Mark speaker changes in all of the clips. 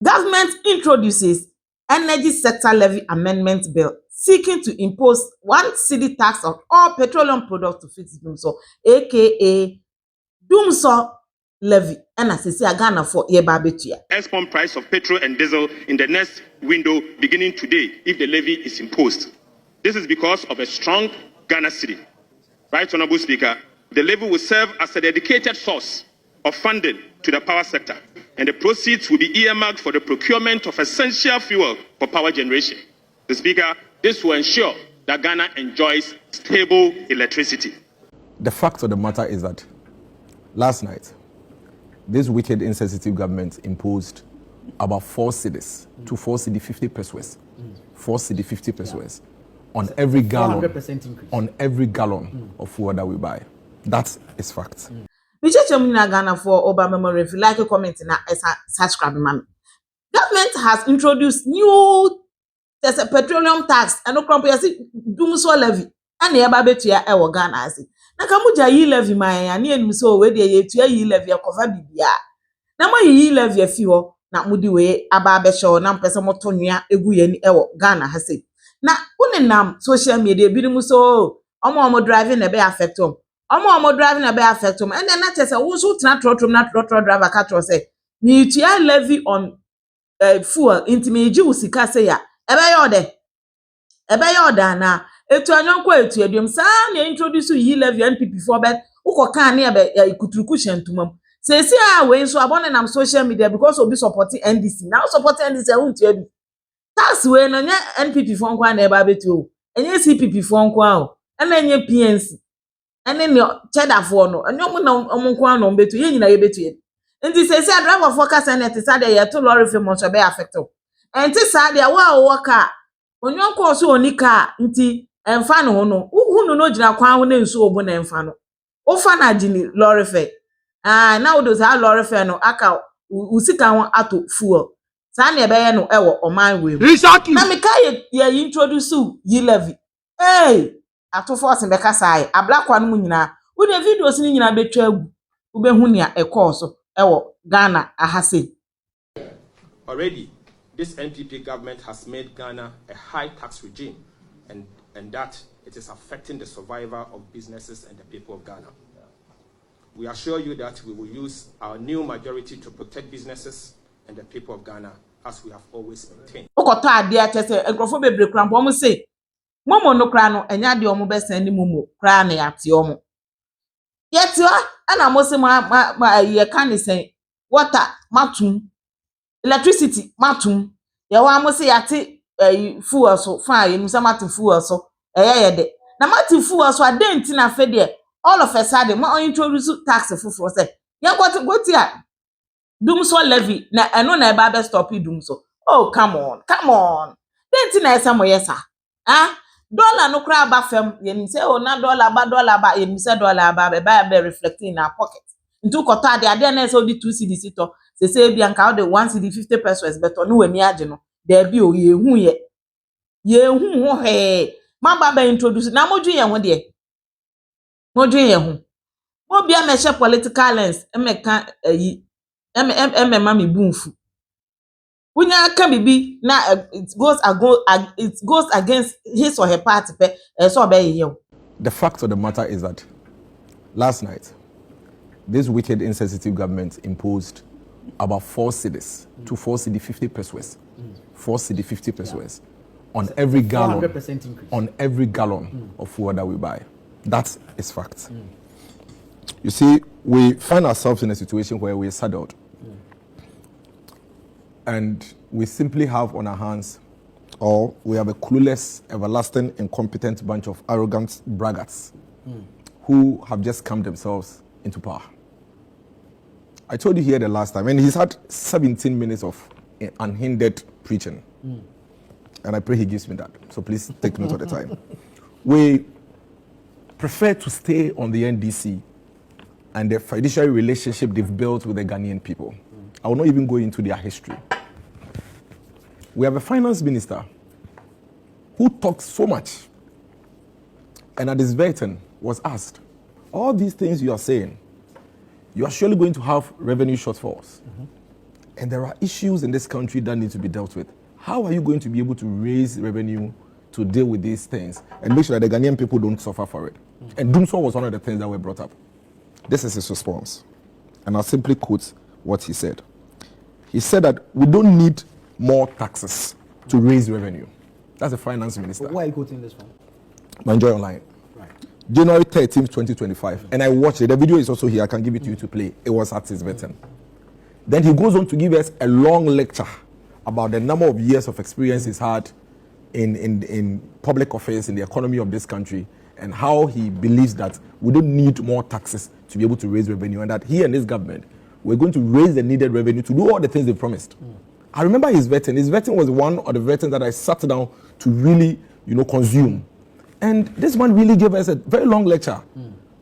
Speaker 1: Government introduces Energy Sector Levy Amendment Bill seeking to impose 1 cedi tax on all petroleum products to fit DUMSOR, aka DUMSOR Levy. And as I say, Ghana for Yebabetia.
Speaker 2: Export price of petrol and diesel in the next window beginning today if the levy is imposed. This is because of a strong Ghana city. Right, Honorable Speaker, the levy will serve as a dedicated source of funding to the power sector, and the proceeds will be earmarked for the procurement of essential fuel for power generation. The Speaker, this will ensure that Ghana enjoys stable electricity.
Speaker 3: The fact of the matter is that last night, this wicked, insensitive government imposed about 4 cedis to 4 cedi 50 pesos, 4 cedi 50 pesos on every gallon, of fuel that we buy. That is fact.
Speaker 1: We just Ghana for Obama memory. If you like a comment na subscribe, man. Government has introduced new petroleum tax and no compare DUMSOR levy. And the ababetua ewo Ghana asi. Na kamuja yi levy man ya ni enim so we de yetua yi levy akofa bibia. Na mo yi levy afi ho na mudi we ababehye na mpese moto nwea egu ye ni ewo Ghana hase. Na unenam social media birim so omo driving na be affect them. Omo driving na be affect them. And then na chese wo so tena trotrom na trotro driver ka tro say me tua levy on fuel intimeji usika say ya ebe yode na etu anyonko etu edum sa na introduce yi levy NPP for bet ukoka na ebe ikuturuku shentumam say we so abone nam social media because obi supporting NDC now supporting NDC won't you tax we no nya NPP for nkwa na ebe abetu o enye CPP for nkwa o na enye PNC ene ne cheddar for no enyo na omunkwa no mbetu ye nyina ye betu ye nti say driver for ka senate say dey to lorry film so be affect o enti say dey wa ka onyonko so onika nti emfa no no hunu no gina kwan ho na nsu obu na emfa no ofa na gini lorry fe na wo do say lorry fe no aka usika ho ato fuel sa na ebe ye no ewo oman we na me ka ye introduce yi levy ato force be ka sai ablakwa no mu nyina wo de videos ni nyina betwa agu wo be hu nia so ewo Ghana ahase.
Speaker 4: Already this NPP government has made Ghana a high tax regime, and that it is affecting the survival of businesses and the people of Ghana. We assure you that we will use our new majority to protect businesses and the people of Ghana as we have always maintained.
Speaker 1: Okoto ade atese enkrofo bebre krampo omo say momo no kra no enya de omo be send momo kra na yate omo yetiwa ana mo se ma ye kan say water matum electricity matum ye wa mo se yate fuel so fa ye nimsa matum fuel so ye de na matum fuel so adenti na fe de all of a sudden ma introduce tax for say ye go a DUMSOR levy na eno na eba be stop DUMSOR. Oh come on denti na esa mo yesa dollar no kra ba fam ye nim say na dollar ba ye nim say dollar ba be reflecting in our pocket ntu koto ade na esa odi 2 cedi to say bia nka ode 1 cedi 50 pesos beto no wani age no da bi o ye hu ho he ma ba introduce na modwen ye ho de modwen ye ho mo bia me she political lens emeka mama me bunfu unya ka bibi na it goes against his or her party so be ye.
Speaker 3: The fact of the matter is that last night, this wicked, insensitive government imposed about 4 cedis to 4 cedi 50 pesos, 4 cedi 50 pesos on every gallon, of fuel that we buy. That is fact. You see, we find ourselves in a situation where we're saddled, and we simply have on our hands, or we have a clueless, everlasting, incompetent bunch of arrogant braggarts who have just come themselves into power. I told you here the last time, and he's had 17 minutes of unhindered preaching. And I pray he gives me that. So please take note of the time. We prefer to stay on the NDC and the fiduciary relationship they've built with the Ghanaian people. I will not even go into their history. We have a finance minister who talks so much, and at this vetting was asked, all these things you are saying, you are surely going to have revenue shortfalls. And there are issues in this country that need to be dealt with. How are you going to be able to raise revenue to deal with these things and make sure that the Ghanaian people don't suffer for it? And DUMSOR was one of the things that were brought up. This is his response. And I'll simply quote what he said. He said that we don't need more taxes to raise revenue. That's the finance minister.
Speaker 5: But why are you quoting this from?
Speaker 3: Enjoy Online.
Speaker 5: Right.
Speaker 3: January 13th, 2025. And I watched it. The video is also here. I can give it to you to play. It was at his vetting. Then he goes on to give us a long lecture about the number of years of experience he's had in public affairs, in the economy of this country, and how he believes that we don't need more taxes to be able to raise revenue, and that he and his government were going to raise the needed revenue to do all the things they promised. I remember his vetting. His vetting was one of the vettings that I sat down to really, consume. And this man really gave us a very long lecture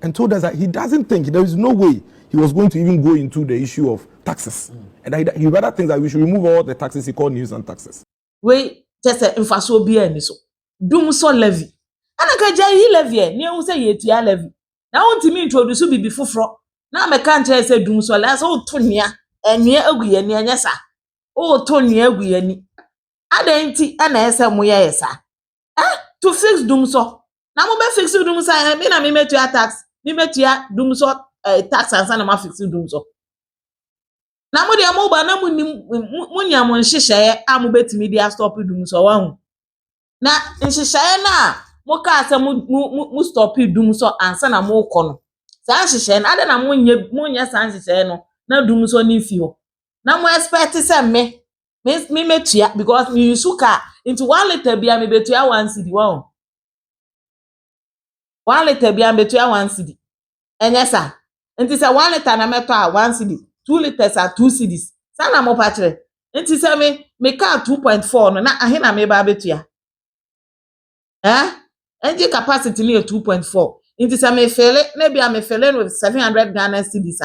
Speaker 3: and told us that he doesn't think, there is no way he was going to even go into the issue of taxes. And he rather thinks that we should remove all the taxes he called nuisance taxes.
Speaker 1: We just say infaso bi ani so. DUMSOR levy. Anaka jai levy ni ehun say yetua levy. Na won me introduce bibi foforo. Na me kan tell say DUMSOR levy so to nia enia aguye ni anya sa. O to nia aguye ni. Adenti ana ese mo ye sa. To fix DUMSOR. Na mo be fix DUMSOR me na me metua tax. Me metua DUMSOR tax and na ma fix DUMSOR. Na mo de mo ba na mo nya mo nhihye mo betimi dia stop DUMSOR wa hu. Na nhihye na mo ka ase mo stop DUMSOR ansa na mo kɔ no. Sa nhihye na ade na mo nya sa nhihye no na DUMSOR ni fi ho. Na mo expect say me metua because me suka into 1 liter bia me betua 1 cedi wa hu. 1 liter bia me betua 1 cedi. Enye sa. Nti say 1 liter na meto a 1 cedi. 2 liters are 2 cedis. Sana mo patre. Nti say me ka 2.4 no na ahe na me ba betua. Engine capacity ni 2.4. Nti say me fele na bia me fele with 700 Ghana cedis.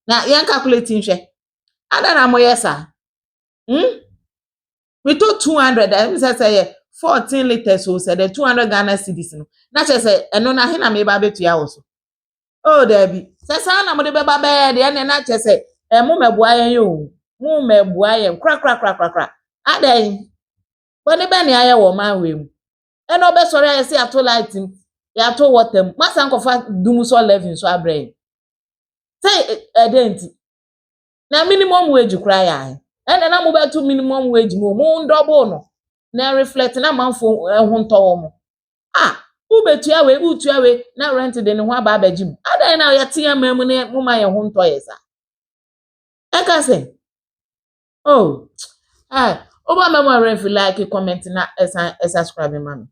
Speaker 1: Na yen calculating hwe. Ada na mo yesa. We took 200 and say 14 liters so say the 200 Ghana cedis no. Na say eno na ahe na me ba betua wo so. Oh Debbie. Say sana mo de beba be de na say mo mebua yen yo. Mo mebua yen kra. Adan. Boni be ne aye wo man we mu. E no be sori aye say ato light him. Ya to water. Masa nkofa DUMSOR levy so abrɛ. Say edenti. Na minimum wage kra ya. E na mo be to minimum wage mo double no. Na reflect na manfo ho nto wo mo. Ubetua we utua we na rent de ne ho aba abagim. Adan na ye tia mamu ne mo ma ye ho nto yesa. Eka say, oh, Oba memo refi like, comment na subscribe, mami.